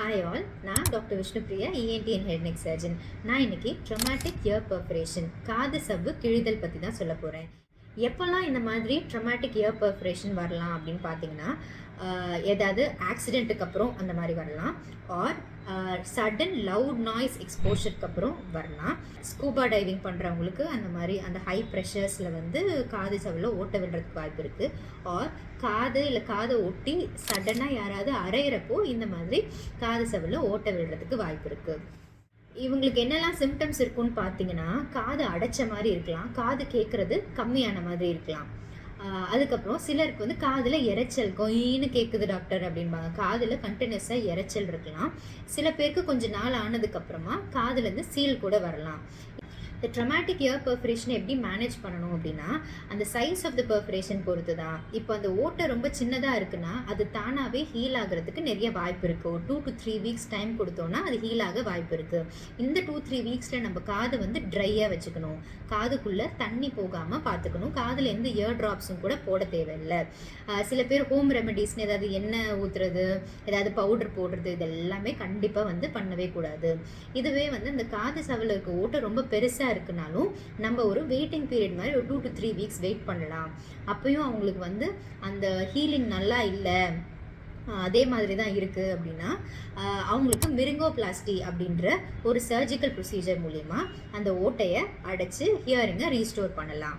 Hi all, நான் doctor Vishnupriya, ENT and head neck surgeon. நான் இன்னைக்கு ட்ரமாட்டிக் இயர் பர்ஃபரேஷன், காது சவ்வு கிழிதல் பற்றி தான் சொல்ல போகிறேன். எப்போல்லாம் இந்த மாதிரி ட்ரமாட்டிக் இயர் பர்ஃபரேஷன் வரலாம் அப்படின்னு பார்த்தீங்கன்னா, ஏதாவது ஆக்சிடெண்ட்டுக்கு அப்புறம் அந்த மாதிரி வரலாம், ஆர் சடன் லவுட் நாய்ஸ் எக்ஸ்போஷருக்கு அப்புறம் வரலாம். ஸ்கூபா டைவிங் பண்ணுறவங்களுக்கு அந்த மாதிரி அந்த ஹை ப்ரெஷர்ஸில் வந்து காது சவ்வில் ஓட்ட விடுறதுக்கு வாய்ப்பு இருக்குது. ஆர் காது இல்லை காதை ஒட்டி சடனாக யாராவது அரைகிறப்போ இந்த மாதிரி காது சவ்வில் ஓட்ட விடுறதுக்கு வாய்ப்பு இருக்குது. இவங்களுக்கு என்னெல்லாம் சிம்டம்ஸ் இருக்குன்னு பார்த்தீங்கன்னா, காது அடைச்ச மாதிரி இருக்கலாம், காது கேட்குறது கம்மியான மாதிரி இருக்கலாம். அதுக்கப்புறம் சிலருக்கு வந்து காதில் இரைச்சல் கொயின்னு கேட்குது டாக்டர் அப்படின்பாங்க. காதில் கண்டினியூஸாக இரைச்சல் இருக்கலாம். சில பேருக்கு கொஞ்சம் நாள் ஆனதுக்கப்புறமா காதுலேருந்து சீல் கூட வரலாம். இந்த ட்ரமாட்டிக் இயர் பர்ஃபரேஷனை எப்படி மேனேஜ் பண்ணணும் அப்படின்னா, அந்த சைஸ் ஆஃப் த பர்ஃபரேஷன் பொறுத்து தான். இப்போ அந்த ஓட்டை ரொம்ப சின்னதாக இருக்குன்னா அது தானாகவே ஹீல் ஆகிறதுக்கு நிறைய வாய்ப்பு இருக்குது. ஒரு 2 to 3 வீக்ஸ் டைம் கொடுத்தோன்னா அது ஹீல் ஆக வாய்ப்பு இருக்குது. இந்த 2-3 வீக்ஸில் நம்ம காது வந்து ட்ரையாக வச்சுக்கணும், காதுக்குள்ளே தண்ணி போகாமல் பார்த்துக்கணும், காதில் எந்த இயர் ட்ராப்ஸும் கூட போட தேவையில்லை. சில பேர் ஹோம் ரெமெடிஸ்னு ஏதாவது எண்ணெய் ஊற்றுறது, ஏதாவது பவுடர் போடுறது, இதெல்லாமே கண்டிப்பாக வந்து பண்ணவே கூடாது. இதுவே வந்து இந்த காது சவ்வில் இருக்க ஓட்டை ரொம்ப பெருசாக இருக்குனாலும் நம்ம ஒரு வெயிட்டிங் பீரியட் மாதிரி ஒரு 2 to 3 வீக்ஸ் வெயிட் பண்ணலாம். அப்பயும் அவங்களுக்கு வந்து அந்த ஹீலிங் நல்லா இல்லை, அதே மாதிரி தான் இருக்குது அப்படின்னா, அவங்களுக்கு மிரிங்கோபிளாஸ்டி அப்படின்ற ஒரு சர்ஜிக்கல் ப்ரொசீஜர் மூலிமா அந்த ஓட்டையை அடைச்சி ஹியரிங்கை ரீஸ்டோர் பண்ணலாம்.